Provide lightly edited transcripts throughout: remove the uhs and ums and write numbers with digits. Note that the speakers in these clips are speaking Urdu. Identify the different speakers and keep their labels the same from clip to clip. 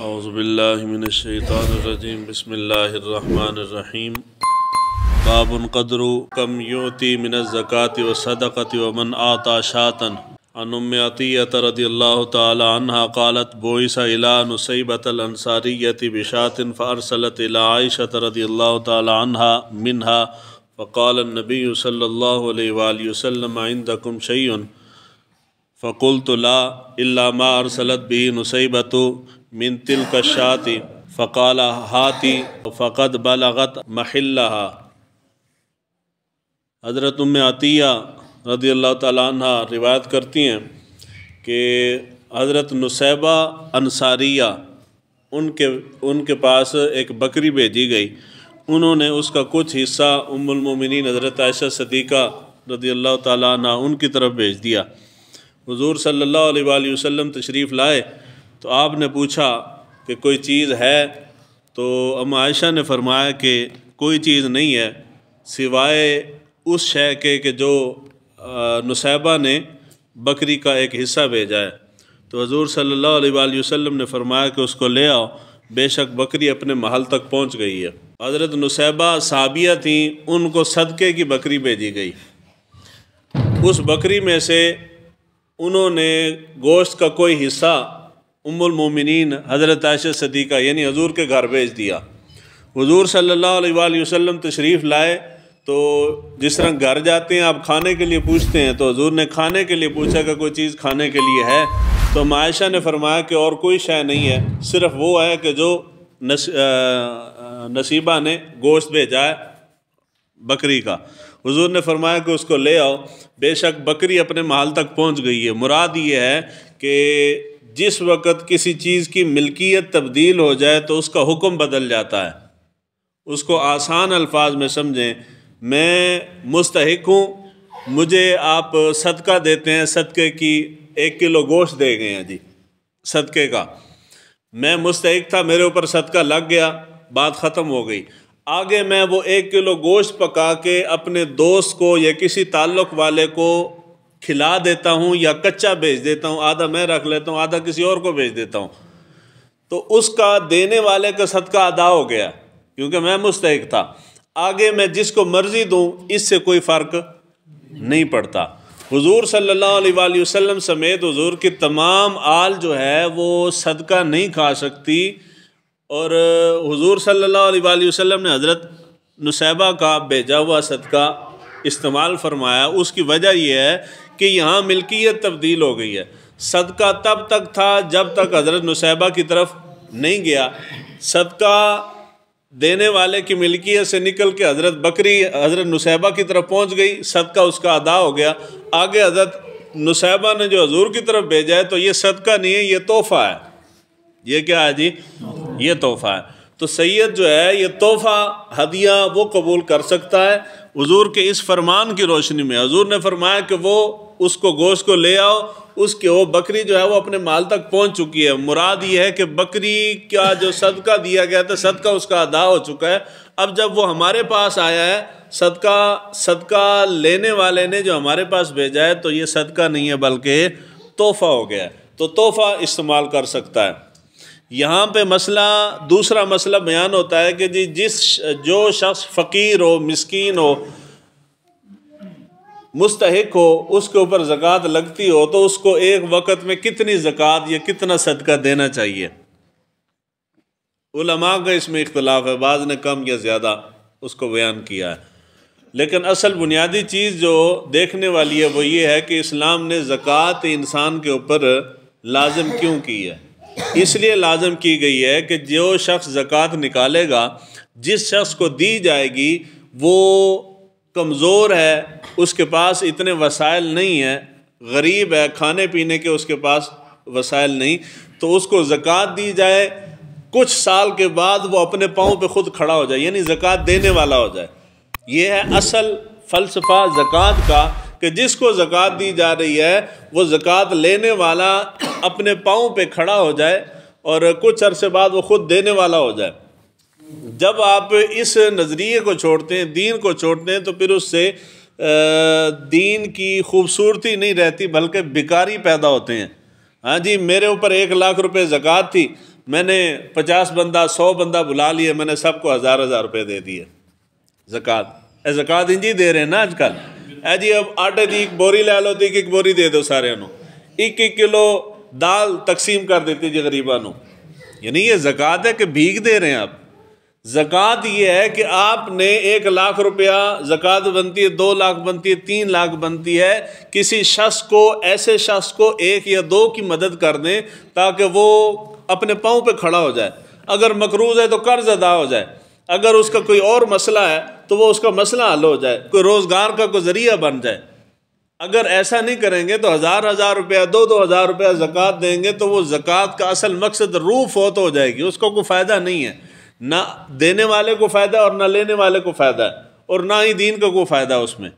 Speaker 1: اعوذ باللہ من الشیطان الرجیم بسم اللہ الرحمن الرحیم باب قدر کم یعطی من الزکاة والصدقة ومن آتا شاتا عن ام عطیہ رضی اللہ تعالی عنہا قالت بعث الى نصیبۃ الانصاریۃ بشاة فارسلت الى عائشہ رضی اللہ تعالی عنہا منها فقال النبی صلی اللہ علیہ وآلہ وسلم عندکم شیء فقلت لا الا ما ارسلت به نصیبۃ من تلك الشاة فقال ہاتی فقد بلغت محلها۔ حضرت ام عطیہ رضی اللہ تعالیٰ عنہ روایت کرتی ہیں کہ حضرت نصیبہ انصاریہ ان کے پاس ایک بکری بھیجی گئی، انہوں نے اس کا کچھ حصہ ام المومنین حضرت عائشہ صدیقہ رضی اللہ تعالیٰ عنہ ان کی طرف بھیج دیا۔ حضور صلی اللہ علیہ وآلہ وسلم تشریف لائے تو آپ نے پوچھا کہ کوئی چیز ہے، تو ام عائشہ نے فرمایا کہ کوئی چیز نہیں ہے سوائے اس شے کے کہ جو نصیبہ نے بکری کا ایک حصہ بھیجا ہے۔ تو حضور صلی اللہ علیہ وآلہ وسلم نے فرمایا کہ اس کو لے آؤ، بے شک بکری اپنے محل تک پہنچ گئی ہے۔ حضرت نصیبہ صحابیہ تھیں، ان کو صدقے کی بکری بھیجی گئی، اس بکری میں سے انہوں نے گوشت کا کوئی حصہ ام المومنین حضرت عائشہ صدیقہ یعنی حضور کے گھر بھیج دیا۔ حضور صلی اللہ علیہ وآلہ وسلم تشریف لائے تو جس طرح گھر جاتے ہیں آپ کھانے کے لیے پوچھتے ہیں، تو حضور نے کھانے کے لیے پوچھا کہ کوئی چیز کھانے کے لیے ہے، تو ام عائشہ نے فرمایا کہ اور کوئی شے نہیں ہے، صرف وہ ہے کہ جو نصیبہ نے گوشت بھیجا ہے بکری کا۔ حضور نے فرمایا کہ اس کو لے آؤ، بے شک بکری اپنے محل تک پہنچ گئی ہے۔ مراد یہ ہے کہ جس وقت کسی چیز کی ملکیت تبدیل ہو جائے تو اس کا حکم بدل جاتا ہے۔ اس کو آسان الفاظ میں سمجھیں، میں مستحق ہوں، مجھے آپ صدقہ دیتے ہیں، صدقے کی 1 کلو گوشت دے گئے ہیں جی صدقے کا، میں مستحق تھا، میرے اوپر صدقہ لگ گیا، بات ختم ہو گئی۔ آگے میں وہ 1 کلو گوشت پکا کے اپنے دوست کو یا کسی تعلق والے کو کھلا دیتا ہوں یا کچا بھیج دیتا ہوں، آدھا میں رکھ لیتا ہوں، آدھا کسی اور کو بھیج دیتا ہوں، تو اس کا دینے والے کا صدقہ ادا ہو گیا کیونکہ میں مستحق تھا۔ آگے میں جس کو مرضی دوں اس سے کوئی فرق نہیں پڑتا۔ حضور صلی اللہ علیہ وآلہ وسلم سمیت حضور کی تمام آل جو ہے وہ صدقہ نہیں کھا سکتی، اور حضور صلی اللہ علیہ وآلہ وسلم نے حضرت نصیبہ کا بھیجا ہوا صدقہ استعمال فرمایا۔ اس کی وجہ یہ ہے کہ یہاں ملکیت تبدیل ہو گئی ہے۔ صدقہ تب تک تھا جب تک حضرت نصیبہ کی طرف نہیں گیا، صدقہ دینے والے کی ملکیت سے نکل کے حضرت بکری حضرت نصیبہ کی طرف پہنچ گئی، صدقہ اس کا ادا ہو گیا۔ آگے حضرت نصیبہ نے جو حضور کی طرف بھیجا ہے تو یہ صدقہ نہیں ہے، یہ تحفہ ہے۔ یہ کیا ہے جی؟ یہ تحفہ ہے۔ تو سید جو ہے یہ تحفہ ہدیہ وہ قبول کر سکتا ہے حضور کے اس فرمان کی روشنی میں۔ حضور نے فرمایا کہ وہ اس کو گوشت کو لے آؤ، اس کے وہ بکری جو ہے وہ اپنے محل تک پہنچ چکی ہے۔ مراد یہ ہے کہ بکری کا جو صدقہ دیا گیا تھا صدقہ اس کا ادا ہو چکا ہے۔ اب جب وہ ہمارے پاس آیا ہے، صدقہ لینے والے نے جو ہمارے پاس بھیجا ہے، تو یہ صدقہ نہیں ہے بلکہ تحفہ ہو گیا ہے، تو تحفہ استعمال کر سکتا ہے۔ یہاں پہ دوسرا مسئلہ بیان ہوتا ہے کہ جی جو شخص فقیر ہو، مسکین ہو، مستحق ہو، اس کے اوپر زکوٰۃ لگتی ہو، تو اس کو ایک وقت میں کتنی زکوٰۃ یا کتنا صدقہ دینا چاہیے؟ علماء کا اس میں اختلاف ہے، بعض نے کم یا زیادہ اس کو بیان کیا ہے، لیکن اصل بنیادی چیز جو دیکھنے والی ہے وہ یہ ہے کہ اسلام نے زکوٰۃ انسان کے اوپر لازم کیوں کی ہے۔ اس لیے لازم کی گئی ہے کہ جو شخص زکوٰۃ نکالے گا، جس شخص کو دی جائے گی وہ کمزور ہے، اس کے پاس اتنے وسائل نہیں ہیں، غریب ہے، کھانے پینے کے اس کے پاس وسائل نہیں، تو اس کو زکوٰۃ دی جائے، کچھ سال کے بعد وہ اپنے پاؤں پہ خود کھڑا ہو جائے، یعنی زکوٰۃ دینے والا ہو جائے۔ یہ ہے اصل فلسفہ زکوٰۃ کا، کہ جس کو زکوٰۃ دی جا رہی ہے وہ زکوٰۃ لینے والا اپنے پاؤں پہ کھڑا ہو جائے اور کچھ عرصے بعد وہ خود دینے والا ہو جائے۔ جب آپ اس نظریے کو چھوڑتے ہیں، دین کو چھوڑتے ہیں، تو پھر اس سے دین کی خوبصورتی نہیں رہتی بلکہ بیکاری پیدا ہوتے ہیں۔ ہاں جی، میرے اوپر 1 لاکھ روپے زکوٰۃ تھی، میں نے 50 بندہ 100 بندہ بلا لیے، میں نے سب کو 1000 روپے دے دیے زکوٰۃ۔ زکوٰۃ انجی دے رہے ہیں نا آج کل، جی اب آٹے دی ایک بوری لے لو تو ایک بوری دے دو سارے انہوں، 1 کلو دال تقسیم کر دیتی جی غریباں نو، یعنی یہ زکوٰۃ ہے کہ بھیک دے رہے ہیں آپ؟ زکوٰۃ یہ ہے کہ آپ نے 1 لاکھ روپیہ زکوٰۃ بنتی ہے، 2 لاکھ بنتی ہے، 3 لاکھ بنتی ہے، کسی شخص کو، ایسے شخص کو 1 یا 2 کی مدد کر دیں تاکہ وہ اپنے پاؤں پہ کھڑا ہو جائے، اگر مقروض ہے تو قرض ادا ہو جائے، اگر اس کا کوئی اور مسئلہ ہے تو وہ اس کا مسئلہ حل ہو جائے، کوئی روزگار کا کوئی ذریعہ بن جائے۔ اگر ایسا نہیں کریں گے تو 1000 روپیہ 2000 روپیہ زکوٰۃ دیں گے تو وہ زکوٰۃ کا اصل مقصد روح فوت ہو جائے گی، اس کو کوئی فائدہ نہیں ہے، نہ دینے والے کو فائدہ اور نہ لینے والے کو فائدہ ہے، اور نہ ہی دین کا کوئی فائدہ اس میں۔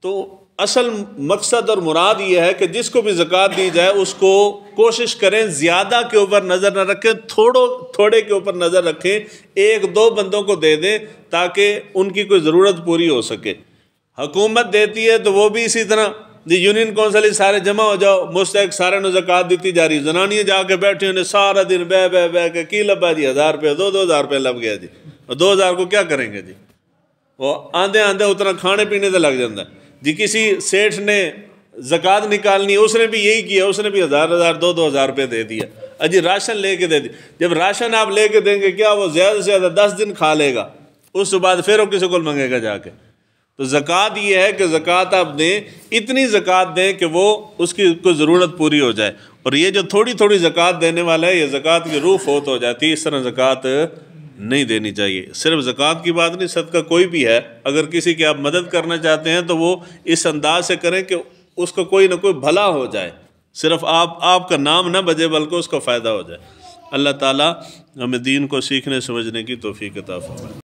Speaker 1: تو اصل مقصد اور مراد یہ ہے کہ جس کو بھی زکوٰۃ دی جائے اس کو کوشش کریں زیادہ کے اوپر نظر نہ رکھیں، تھوڑے کے اوپر نظر رکھیں، 1-2 بندوں کو دے دیں تاکہ ان کی کوئی ضرورت پوری ہو سکے۔ حکومت دیتی ہے تو وہ بھی اسی طرح، جی یونین کونسل سارے جمع ہو جاؤ، مستحق سارے نو زکوٰۃ دیتی جا رہی، زنانیاں جا کے بیٹھے انہیں سارا دن بہ کے کی لبا جی 1000 روپے 2000 روپے لب گیا جی، اور 2000 کو کیا کریں گے جی؟ وہ آندھے اتنا کھانے پینے سے لگ جاتا ہے جی۔ کسی سیٹھ نے زکوٰۃ نکالنی ہے، اس نے بھی یہی کیا، اس نے بھی 1000 2000 روپے دے دیا، اجی راشن لے کے دے دی۔ جب راشن آپ لے کے دیں گے کیا وہ زیادہ سے زیادہ 10 دن کھا لے گا، اس کے بعد پھر وہ کسی کو مانگے گا جا کے۔ تو زکوٰۃ یہ ہے کہ زکوٰۃ آپ دیں، اتنی زکوٰۃ دیں کہ وہ اس کی کوئی ضرورت پوری ہو جائے، اور یہ جو تھوڑی زکوٰۃ دینے والا ہے یہ زکوٰۃ کی روح فوت ہو جاتی ہے، اس طرح زکوٰۃ نہیں دینی چاہیے۔ صرف زکوٰۃ کی بات نہیں، صدقہ کوئی بھی ہے، اگر کسی کی آپ مدد کرنا چاہتے ہیں تو وہ اس انداز سے کریں کہ اس کو کوئی نہ کوئی بھلا ہو جائے، صرف آپ کا نام نہ بجے بلکہ اس کو فائدہ ہو جائے۔ اللہ تعالیٰ ہمیں دین کو سیکھنے سمجھنے کی توفیق عطا فرمائے۔